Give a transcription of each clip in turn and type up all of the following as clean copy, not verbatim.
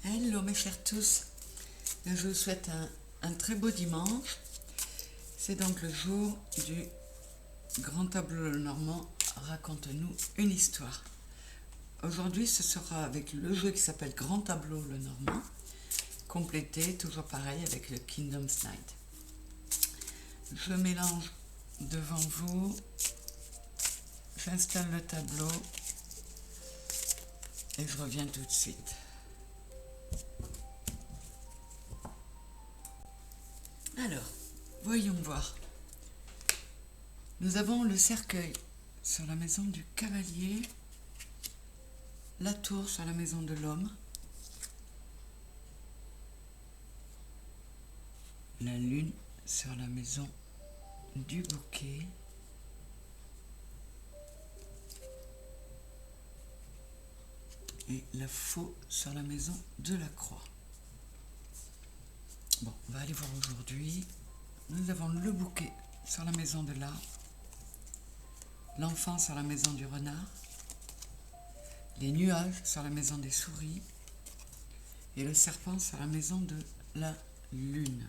Hello mes chers tous, je vous souhaite un très beau dimanche. C'est donc le jour du Grand Tableau Lenormand, raconte-nous une histoire. Aujourd'hui ce sera avec le jeu qui s'appelle Grand Tableau Lenormand, complété toujours pareil avec le Kingdom's Night. Je mélange devant vous, j'installe le tableau et je reviens tout de suite. Alors, voyons voir. Nous avons le cercueil sur la maison du cavalier, la tour sur la maison de l'homme, la lune sur la maison du bouquet, et la faux sur la maison de la croix. Bon, on va aller voir aujourd'hui. Nous avons le bouquet sur la maison de l'arbre, l'enfant sur la maison du renard, les nuages sur la maison des souris et le serpent sur la maison de la lune.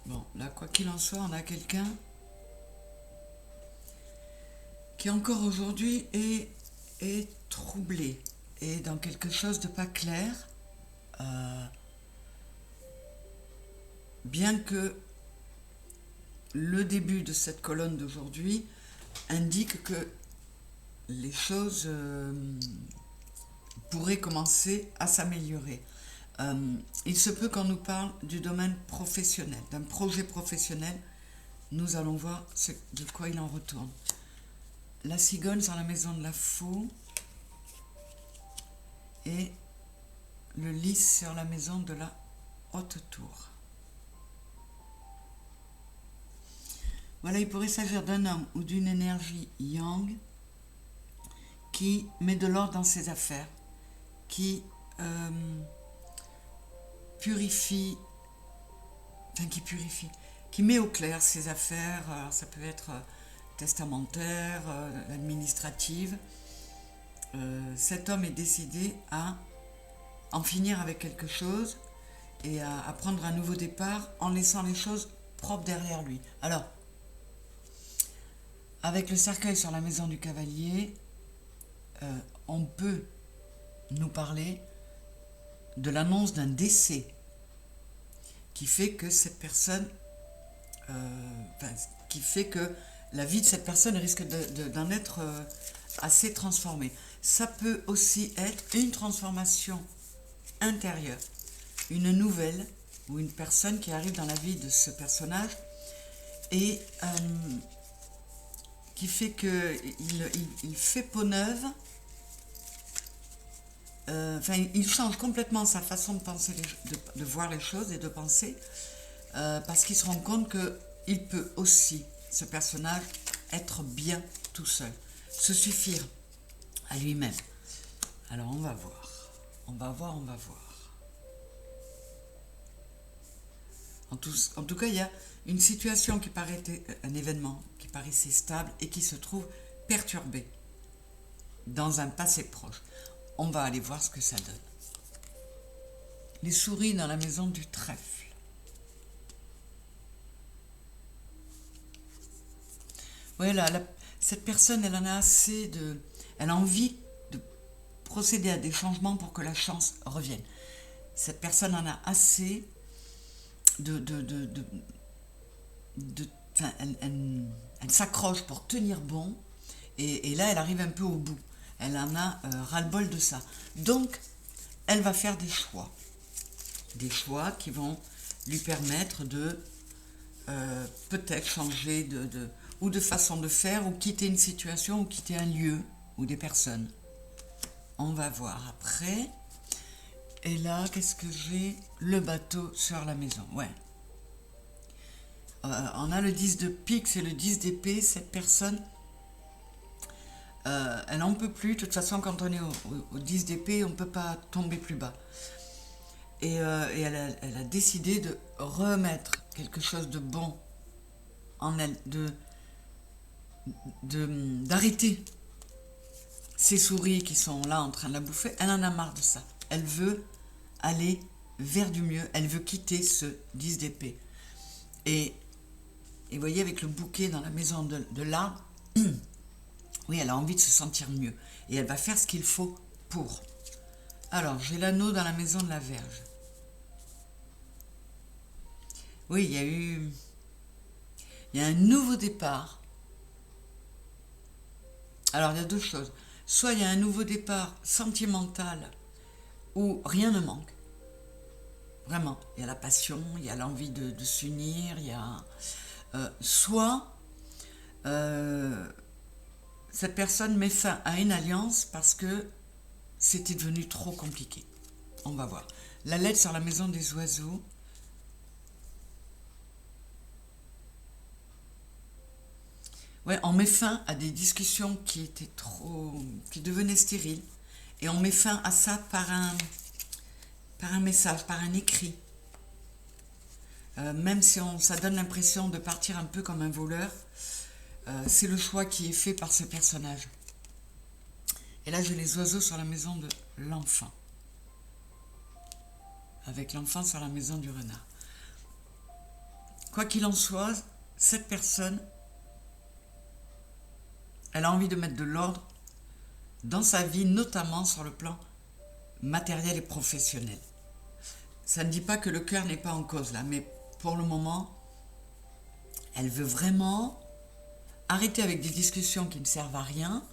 Bon, là, quoi qu'il en soit, on a quelqu'un qui encore aujourd'hui est troublé, et dans quelque chose de pas clair, bien que le début de cette colonne d'aujourd'hui indique que les choses pourraient commencer à s'améliorer. Il se peut qu'on nous parle du domaine professionnel, d'un projet professionnel. Nous allons voir de quoi il en retourne. La cigogne sur la maison de la faux et le lys sur la maison de la haute tour. Voilà, il pourrait s'agir d'un homme ou d'une énergie yang qui met de l'ordre dans ses affaires, qui qui met au clair ses affaires. Alors, ça peut être testamentaire, administrative. Cet homme est décidé à en finir avec quelque chose et à prendre un nouveau départ en laissant les choses propres derrière lui. Alors, avec le cercueil sur la maison du cavalier, on peut nous parler de l'annonce d'un décès qui fait que cette personne, qui fait que la vie de cette personne risque d'en être assez transformée. Ça peut aussi être une transformation intérieure, une nouvelle ou une personne qui arrive dans la vie de ce personnage et qui fait qu'il fait peau neuve. Il change complètement sa façon de penser, de voir les choses et de penser, parce qu'il se rend compte qu'il peut aussi, ce personnage, être bien tout seul, se suffire à lui-même. Alors on va voir. En tout cas, il y a une situation qui paraît un événement qui paraissait stable et qui se trouve perturbé dans un passé proche. On va aller voir ce que ça donne. Les souris dans la maison du trèfle. Voilà, cette personne, elle en a assez elle a envie de procéder à des changements pour que la chance revienne. Cette personne en a assez elle s'accroche pour tenir bon, et là, elle arrive un peu au bout. Elle en a ras-le-bol de ça. Donc, elle va faire des choix. Des choix qui vont lui permettre de peut-être changer ou de façon de faire, ou quitter une situation, ou quitter un lieu, ou des personnes. On va voir après. Et là, qu'est-ce que j'ai? Le bateau sur la maison. Ouais. On a le 10 de pique et le 10 d'épée. Cette personne, elle n'en peut plus. De toute façon, quand on est au 10 d'épée, on ne peut pas tomber plus bas. Et elle a décidé de remettre quelque chose de bon en elle, d'arrêter ces souris qui sont là en train de la bouffer, elle en a marre de ça. Elle veut aller vers du mieux, elle veut quitter ce 10 d'épée. Et vous voyez, avec le bouquet dans la maison de l'arbre, oui, elle a envie de se sentir mieux. Et elle va faire ce qu'il faut pour. Alors, j'ai l'anneau dans la maison de la Vierge. Oui, il y a un nouveau départ. Alors, il y a deux choses. Soit il y a un nouveau départ sentimental où rien ne manque. Vraiment, il y a la passion, il y a l'envie de s'unir, il y a... soit cette personne met fin à une alliance parce que c'était devenu trop compliqué. On va voir. La lettre sur la maison des oiseaux. Ouais, on met fin à des discussions qui devenaient stériles. Et on met fin à ça par un message, par un écrit. Même si ça donne l'impression de partir un peu comme un voleur, c'est le choix qui est fait par ce personnage. Et là, j'ai les oiseaux sur la maison de l'enfant. Avec l'enfant sur la maison du renard. Quoi qu'il en soit, cette personne, elle a envie de mettre de l'ordre dans sa vie, notamment sur le plan matériel et professionnel. Ça ne dit pas que le cœur n'est pas en cause là, mais pour le moment, elle veut vraiment arrêter avec des discussions qui ne servent à rien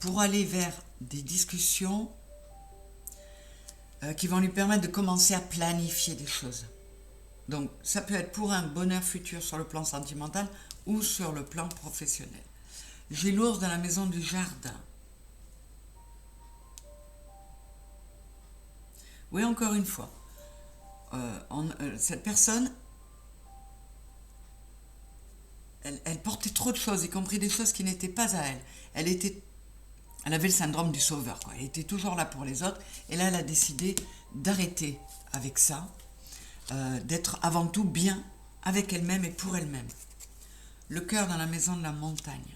pour aller vers des discussions qui vont lui permettre de commencer à planifier des choses. Donc, ça peut être pour un bonheur futur sur le plan sentimental ou sur le plan professionnel. J'ai l'ours dans la maison du jardin. Oui, encore une fois, cette personne, elle portait trop de choses, y compris des choses qui n'étaient pas à elle. Elle avait le syndrome du sauveur, quoi. Elle était toujours là pour les autres. Et là, elle a décidé d'arrêter avec ça, d'être avant tout bien avec elle-même et pour elle-même. Le cœur dans la maison de la montagne.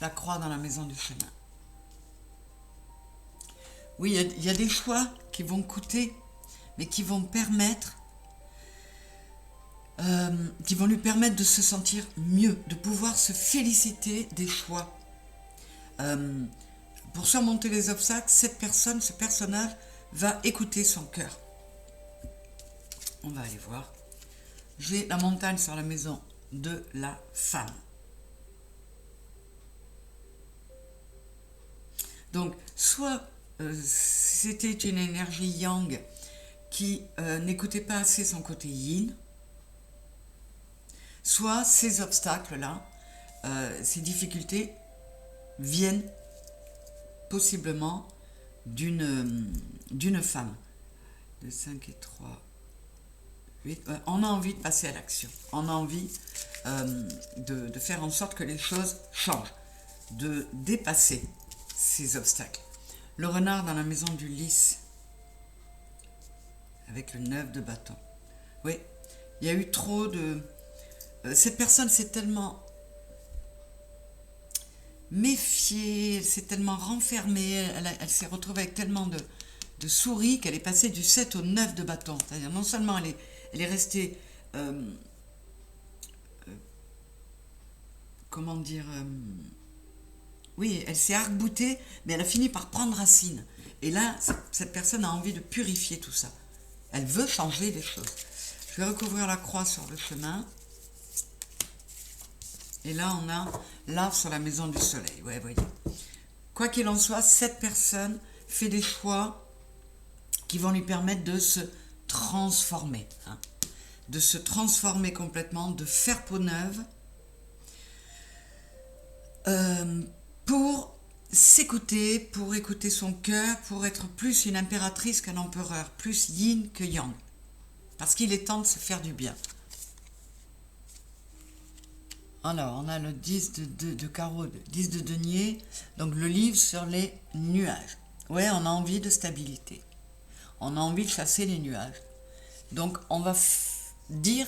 La croix dans la maison du chemin. Oui, il y a des choix qui vont coûter, mais qui vont lui permettre de se sentir mieux, de pouvoir se féliciter des choix. Pour surmonter les obstacles, cette personne, ce personnage, va écouter son cœur. On va aller voir. J'ai la montagne sur la maison de la femme. Donc, soit c'était une énergie yang qui n'écoutait pas assez son côté yin, soit ces obstacles-là, ces difficultés viennent possiblement d'une femme. De 5 et 3, 8. On a envie de passer à l'action. On a envie de faire en sorte que les choses changent, de dépasser ces obstacles. Le renard dans la maison du lys, avec le 9 de bâton. Oui, il y a eu trop de... cette personne s'est tellement méfiée, elle s'est tellement renfermée, elle s'est retrouvée avec tellement de souris qu'elle est passée du 7 au 9 de bâton. C'est-à-dire non seulement elle est restée... comment dire... oui, elle s'est arc-boutée, mais elle a fini par prendre racine. Et là, cette personne a envie de purifier tout ça. Elle veut changer les choses. Je vais recouvrir la croix sur le chemin. Et là, on a l'arbre sur la maison du soleil. Ouais, voyez. Quoi qu'il en soit, cette personne fait des choix qui vont lui permettre de se transformer. Hein. De se transformer complètement, de faire peau neuve. Pour s'écouter, pour écouter son cœur, pour être plus une impératrice qu'un empereur, plus yin que yang. Parce qu'il est temps de se faire du bien. Alors, on a le 10 de carreau, 10 de denier, donc le livre sur les nuages. Ouais, on a envie de stabilité. On a envie de chasser les nuages. Donc, on va dire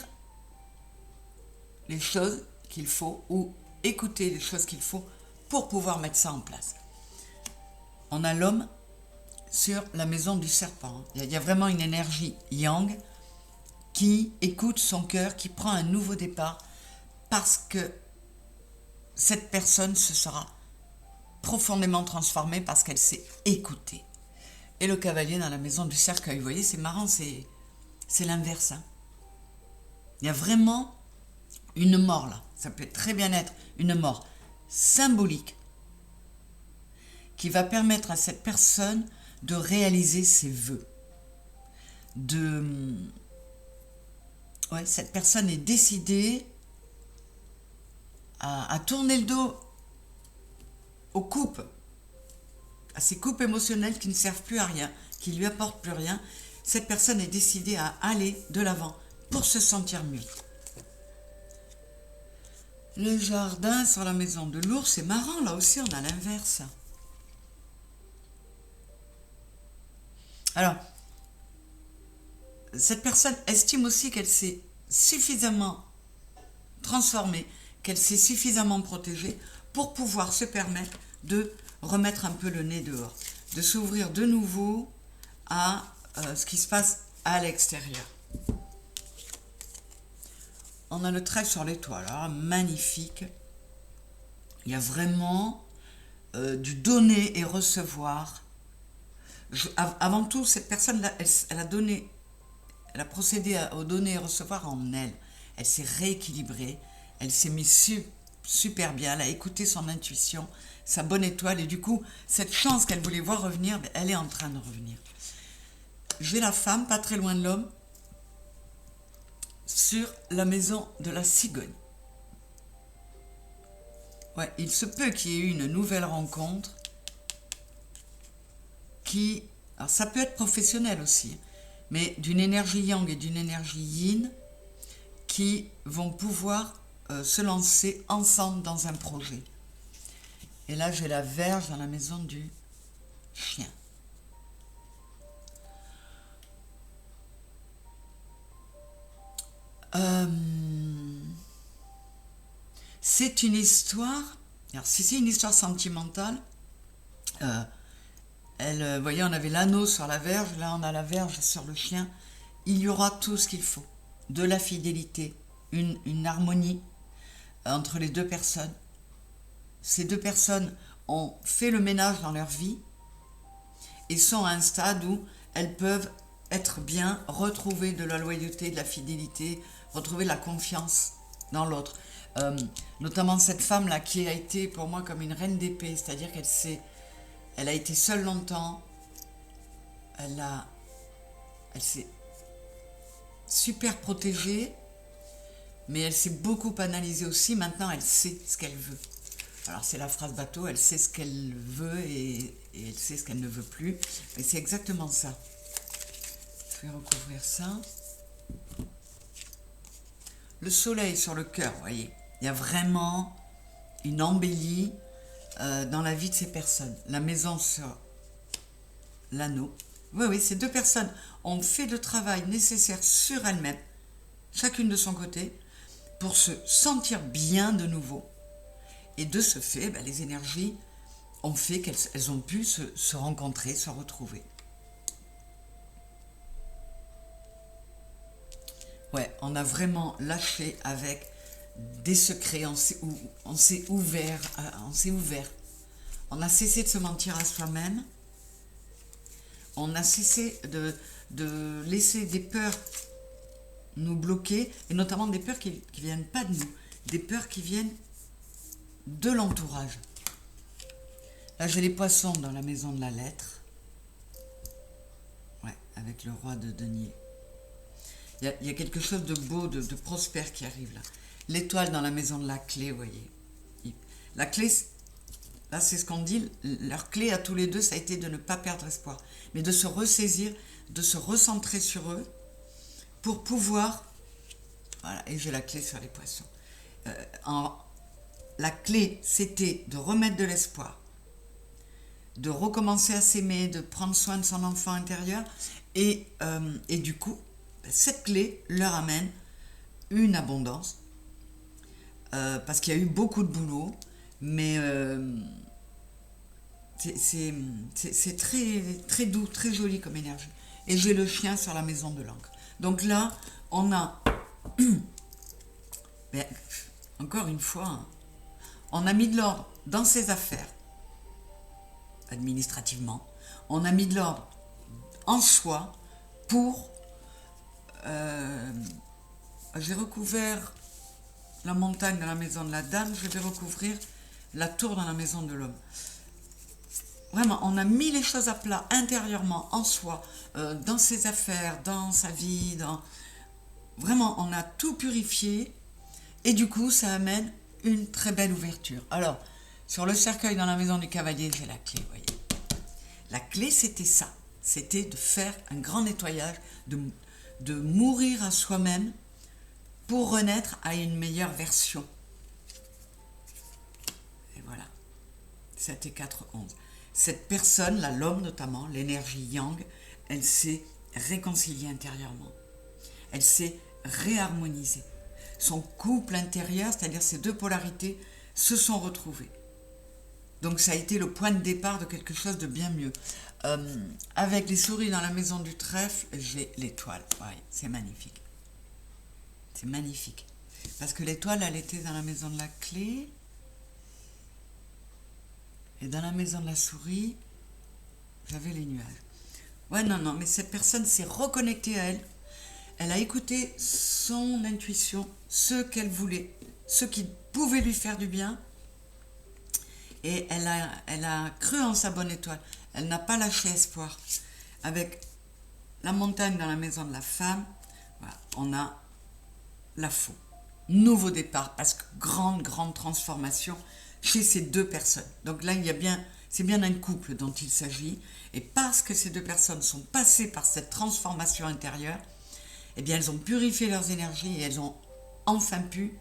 les choses qu'il faut ou écouter les choses qu'il faut pour pouvoir mettre ça en place. On a l'homme sur la maison du serpent. Il y a vraiment une énergie yang qui écoute son cœur, qui prend un nouveau départ parce que cette personne se sera profondément transformée parce qu'elle s'est écoutée. Et le cavalier dans la maison du cercueil, vous voyez, c'est marrant, c'est l'inverse. Hein. Il y a vraiment une mort là, ça peut très bien être une mort symbolique qui va permettre à cette personne de réaliser ses vœux. Cette personne est décidée à tourner le dos aux coupes, à ces coupes émotionnelles qui ne servent plus à rien, qui ne lui apportent plus rien. Cette personne est décidée à aller de l'avant pour se sentir mieux. Le jardin sur la maison de l'ours, c'est marrant, là aussi on a l'inverse. Alors, cette personne estime aussi qu'elle s'est suffisamment transformée, qu'elle s'est suffisamment protégée pour pouvoir se permettre de remettre un peu le nez dehors, de s'ouvrir de nouveau à ce qui se passe à l'extérieur. On a le trèfle sur l'étoile, alors magnifique. Il y a vraiment du donner et recevoir. Avant tout, cette personne-là, elle a procédé au donner et recevoir en elle. Elle s'est rééquilibrée, elle s'est mise super bien, elle a écouté son intuition, sa bonne étoile, et du coup, cette chance qu'elle voulait voir revenir, elle est en train de revenir. J'ai la femme, pas très loin de l'homme, sur la maison de la cigogne. Ouais, il se peut qu'il y ait eu une nouvelle rencontre alors ça peut être professionnel aussi, mais d'une énergie yang et d'une énergie yin qui vont pouvoir se lancer ensemble dans un projet. Et là, j'ai la Vierge dans la maison du chien. C'est une histoire, alors si c'est une histoire sentimentale, vous voyez, on avait l'anneau sur la Vierge, là on a la Vierge sur le chien. Il y aura tout ce qu'il faut, de la fidélité, une harmonie entre les deux personnes. Ces deux personnes ont fait le ménage dans leur vie et sont à un stade où elles peuvent être bien, retrouver de la loyauté, de la fidélité, retrouver de la confiance dans l'autre. Notamment cette femme-là qui a été pour moi comme une reine d'épée, c'est-à-dire elle a été seule longtemps, elle s'est super protégée, mais elle s'est beaucoup analysée aussi. Maintenant, elle sait ce qu'elle veut. Alors, c'est la phrase bateau, elle sait ce qu'elle veut et elle sait ce qu'elle ne veut plus. Et c'est exactement ça. Je vais recouvrir ça. Le soleil sur le cœur, vous voyez. Il y a vraiment une embellie dans la vie de ces personnes. La maison sur l'anneau. Oui, ces deux personnes ont fait le travail nécessaire sur elles-mêmes, chacune de son côté, pour se sentir bien de nouveau. Et de ce fait, les énergies ont fait qu'elles ont pu se rencontrer, se retrouver. Ouais, on a vraiment lâché avec des secrets, on s'est ouvert. On a cessé de se mentir à soi-même. On a cessé de laisser des peurs nous bloquer, et notamment des peurs qui ne viennent pas de nous, des peurs qui viennent de l'entourage. Là, j'ai les poissons dans la maison de la lettre. Ouais, avec le roi de denier. Il y a quelque chose de beau, de prospère qui arrive là. L'étoile dans la maison de la clé, vous voyez. La clé, là c'est ce qu'on dit, leur clé à tous les deux, ça a été de ne pas perdre espoir, mais de se ressaisir, de se recentrer sur eux, pour pouvoir... Voilà, et j'ai la clé sur les poissons. La clé, c'était de remettre de l'espoir, de recommencer à s'aimer, de prendre soin de son enfant intérieur, et du coup, cette clé leur amène une abondance, parce qu'il y a eu beaucoup de boulot, Mais c'est très, très doux, très joli comme énergie. Et j'ai le chien sur la maison de l'encre. Donc là, on a, ben, encore une fois, hein, on a mis de l'ordre dans ses affaires, administrativement. On a mis de l'ordre en soi pour... j'ai recouvert la montagne dans la maison de la dame, je vais recouvrir la tour dans la maison de l'homme. Vraiment, on a mis les choses à plat intérieurement, en soi, dans ses affaires, dans sa vie, Vraiment, on a tout purifié et du coup, ça amène une très belle ouverture. Alors, sur le cercueil dans la maison du cavalier, j'ai la clé, vous voyez. La clé, c'était ça. C'était de faire un grand nettoyage, de mourir à soi-même pour renaître à une meilleure version. Et voilà. 7 et 4, 11. Cette personne, là, l'homme notamment, l'énergie yang, elle s'est réconciliée intérieurement. Elle s'est réharmonisée. Son couple intérieur, c'est-à-dire ces deux polarités, se sont retrouvées. Donc ça a été le point de départ de quelque chose de bien mieux. Avec les souris dans la maison du trèfle, j'ai l'étoile. Ouais, c'est magnifique. C'est magnifique. Parce que l'étoile, elle était dans la maison de la clé. Et dans la maison de la souris, j'avais les nuages. Ouais, non, mais cette personne s'est reconnectée à elle. Elle a écouté son intuition, ce qu'elle voulait, ce qui pouvait lui faire du bien. Et elle a cru en sa bonne étoile. Elle n'a pas lâché espoir. Avec la montagne dans la maison de la femme, voilà, on a la faux. Nouveau départ, parce que grande transformation chez ces deux personnes. Donc là, c'est bien un couple dont il s'agit. Et parce que ces deux personnes sont passées par cette transformation intérieure, eh bien, elles ont purifié leurs énergies et elles ont enfin pu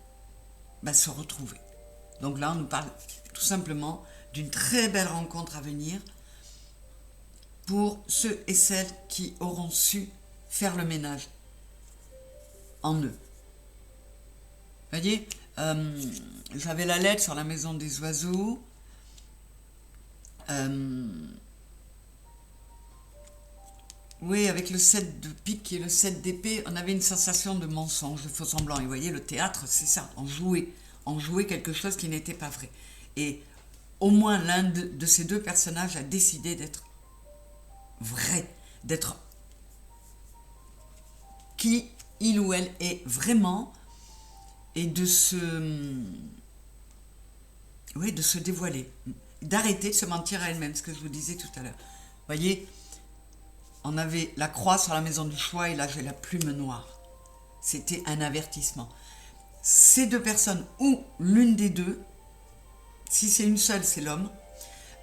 se retrouver. Donc là, on nous parle tout simplement d'une très belle rencontre à venir pour ceux et celles qui auront su faire le ménage en eux. Vous voyez, j'avais la lettre sur la maison des oiseaux. Oui, avec le 7 de pique et le 7 d'épée, on avait une sensation de mensonge, de faux semblant. Et vous voyez, le théâtre, c'est ça, on jouait quelque chose qui n'était pas vrai. Et au moins l'un de ces deux personnages a décidé d'être vrai, d'être qui il ou elle est vraiment, et de se dévoiler, d'arrêter de se mentir à elle-même, ce que je vous disais tout à l'heure. Vous voyez, on avait la croix sur la maison du choix et là j'ai la plume noire. C'était un avertissement. Ces deux personnes, ou l'une des deux, si c'est une seule, c'est l'homme,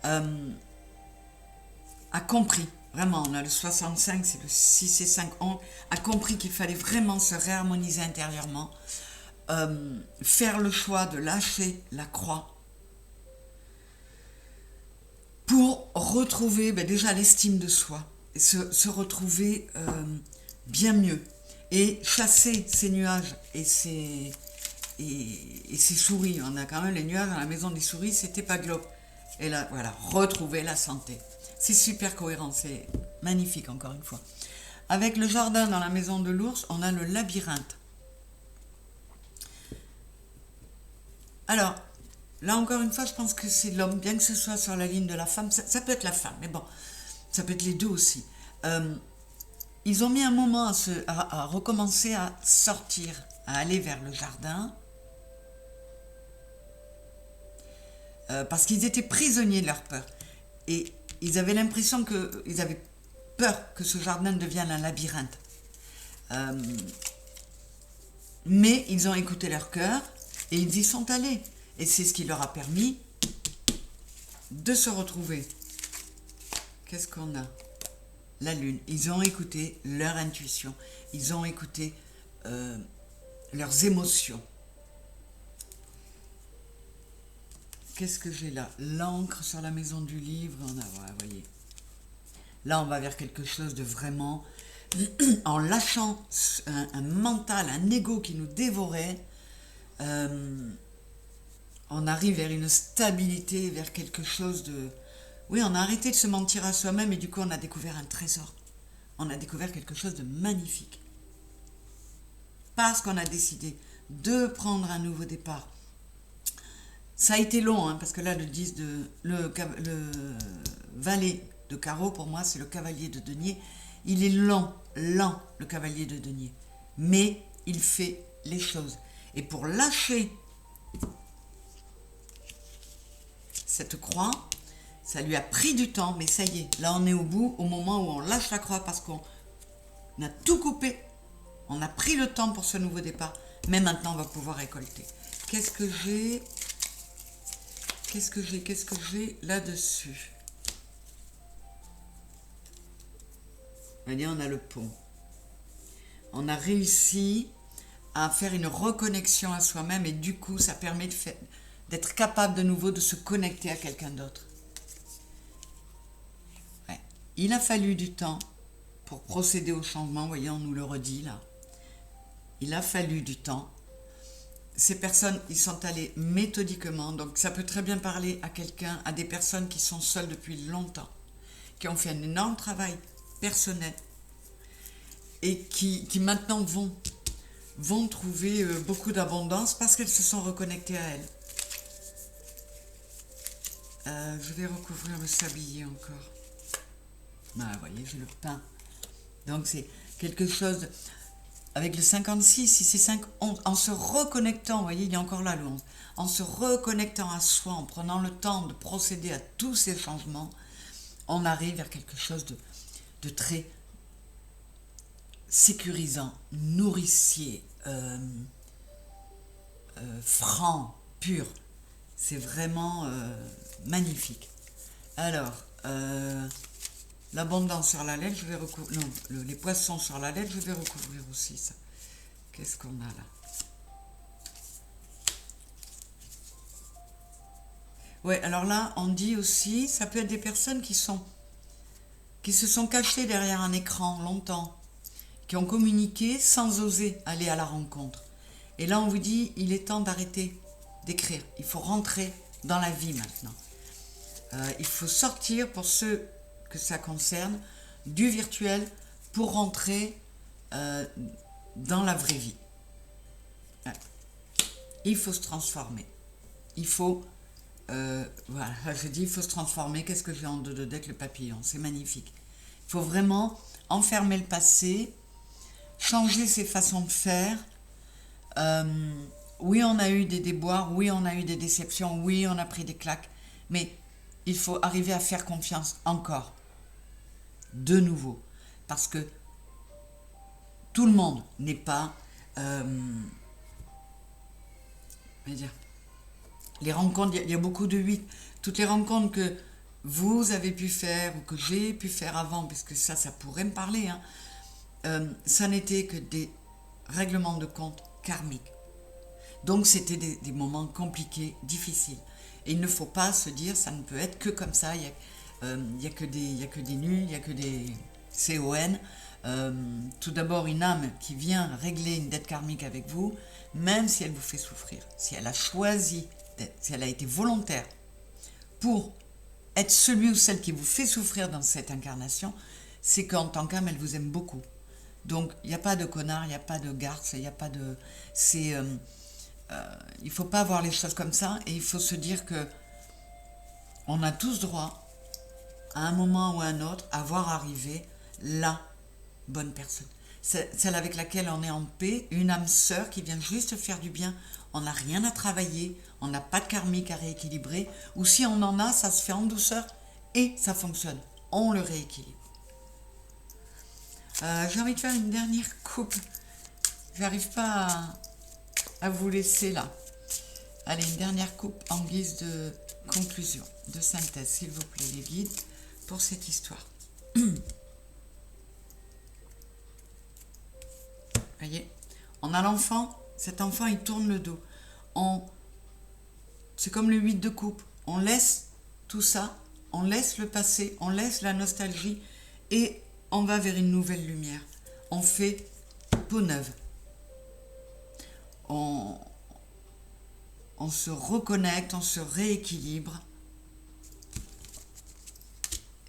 a compris, vraiment, on a le 65, c'est le 6 et 5, a compris qu'il fallait vraiment se réharmoniser intérieurement, faire le choix de lâcher la croix pour retrouver déjà l'estime de soi, et se retrouver bien mieux, et chasser ces nuages et ces souris. On a quand même les nuages dans la maison des souris, c'était pas glauque. Et là, voilà, retrouver la santé. C'est super cohérent, c'est magnifique encore une fois. Avec le jardin dans la maison de l'ours, on a le labyrinthe. Alors, là encore une fois, je pense que c'est l'homme, bien que ce soit sur la ligne de la femme, ça peut être la femme, mais bon, ça peut être les deux aussi. Ils ont mis un moment à recommencer à sortir, à aller vers le jardin, parce qu'ils étaient prisonniers de leur peur. Et ils avaient l'impression qu'ils avaient peur que ce jardin devienne un labyrinthe. Mais ils ont écouté leur cœur et ils y sont allés. Et c'est ce qui leur a permis de se retrouver. Qu'est-ce qu'on a? La lune. Ils ont écouté leur intuition. Ils ont écouté leurs émotions. Qu'est-ce que j'ai là? L'encre sur la maison du livre. On a, ouais, voyez. Là, on va vers quelque chose de vraiment... en lâchant un mental, un ego qui nous dévorait, on on arrive vers une stabilité, vers quelque chose de... Oui, on a arrêté de se mentir à soi-même et du coup, on a découvert un trésor. On a découvert quelque chose de magnifique. Parce qu'on a décidé de prendre un nouveau départ. Ça a été long, hein, parce que là, le 10 de... Le valet de carreau, pour moi, c'est le cavalier de denier. Il est lent, le cavalier de denier. Mais il fait les choses. Et pour lâcher cette croix, ça lui a pris du temps, mais ça y est, là on est au bout, au moment où on lâche la croix parce qu'on a tout coupé. On a pris le temps pour ce nouveau départ, mais maintenant on va pouvoir récolter. Qu'est-ce que j'ai là-dessus? Voyez, on a le pont. On a réussi à faire une reconnexion à soi-même et du coup, ça permet d'être capable de nouveau de se connecter à quelqu'un d'autre. Ouais. Il a fallu du temps pour procéder au changement. Vous voyez, on nous le redit là. Il a fallu du temps. Ces personnes, ils sont allés méthodiquement. Donc, ça peut très bien parler à quelqu'un, à des personnes qui sont seules depuis longtemps, qui ont fait un énorme travail personnel et qui maintenant vont trouver beaucoup d'abondance parce qu'elles se sont reconnectées à elles. Je vais recouvrir le sablier encore. Ah, vous voyez, j'ai le pain. Donc, c'est quelque chose... Avec le 56, si c'est 5, 11, en se reconnectant, vous voyez, il y a encore là le 11, en se reconnectant à soi, en prenant le temps de procéder à tous ces changements, on arrive vers quelque chose de très sécurisant, nourricier, franc, pur. C'est vraiment magnifique. Alors, l'abondance sur la lettre, je vais recouvrir... Non, les poissons sur la lettre, je vais recouvrir aussi ça. Qu'est-ce qu'on a là? Ouais, alors là, on dit aussi, ça peut être des personnes qui se sont cachées derrière un écran longtemps, qui ont communiqué sans oser aller à la rencontre. Et là, on vous dit, il est temps d'arrêter d'écrire. Il faut rentrer dans la vie maintenant. Il faut sortir, pour ceux que ça concerne, du virtuel pour rentrer dans la vraie vie. Ouais. Il faut se transformer. Il faut... voilà, je dis il faut se transformer. Qu'est-ce que j'ai en deux avec le papillon? C'est magnifique. Il faut vraiment enfermer le passé, changer ses façons de faire. Oui, on a eu des déboires, oui, on a eu des déceptions, oui, on a pris des claques, mais il faut arriver à faire confiance encore, de nouveau, parce que tout le monde n'est pas... les rencontres, il y a beaucoup de 8. Toutes les rencontres que vous avez pu faire ou que j'ai pu faire avant, puisque ça pourrait me parler, hein, ça n'était que des règlements de compte karmiques. Donc c'était des moments compliqués, difficiles. Et il ne faut pas se dire ça ne peut être que comme ça. Il y a que des nuls, il n'y a que des CON. Tout d'abord, une âme qui vient régler une dette karmique avec vous, même si elle vous fait souffrir, si elle a choisi, si elle a été volontaire pour être celui ou celle qui vous fait souffrir dans cette incarnation, c'est qu'en tant qu'âme, elle vous aime beaucoup. Donc, il n'y a pas de connard, il n'y a pas de garce, il n'y a pas de... il ne faut pas voir les choses comme ça, et il faut se dire que on a tous droit, à un moment ou à un autre, à voir arriver la bonne personne. Celle avec laquelle on est en paix, une âme sœur qui vient juste faire du bien. On n'a rien à travailler, on n'a pas de karmique à rééquilibrer, ou si on en a, ça se fait en douceur et ça fonctionne. On le rééquilibre. J'ai envie de faire une dernière coupe. J'arrive pas à vous laisser là. Allez, une dernière coupe en guise de conclusion, de synthèse, s'il vous plaît, les guides, pour cette histoire. Voyez, on a l'enfant, cet enfant il tourne le dos. C'est comme le 8 de coupe, on laisse tout ça, on laisse le passé, on laisse la nostalgie et on va vers une nouvelle lumière. On fait peau neuve. On on se reconnecte, on se rééquilibre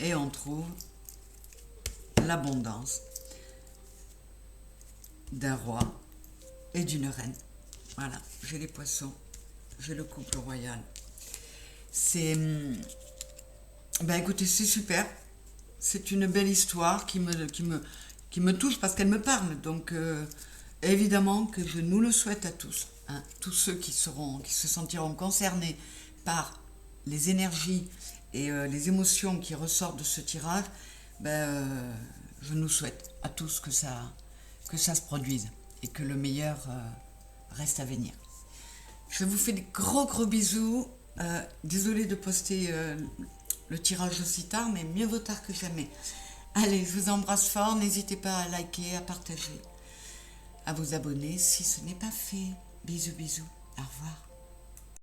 et on trouve l'abondance d'un roi et d'une reine. Voilà, j'ai les poissons, j'ai le couple royal. C'est... Ben écoutez, c'est super. C'est une belle histoire qui me touche parce qu'elle me parle. Donc évidemment que je nous le souhaite à tous. Hein, tous ceux qui se sentiront concernés par les énergies et les émotions qui ressortent de ce tirage, je nous souhaite à tous que ça se produise et que le meilleur reste à venir. Je vous fais des gros bisous. Désolée de poster le tirage aussi tard, mais mieux vaut tard que jamais. Allez, je vous embrasse fort. N'hésitez pas à liker, à partager, à vous abonner si ce n'est pas fait. Bisous. Au revoir.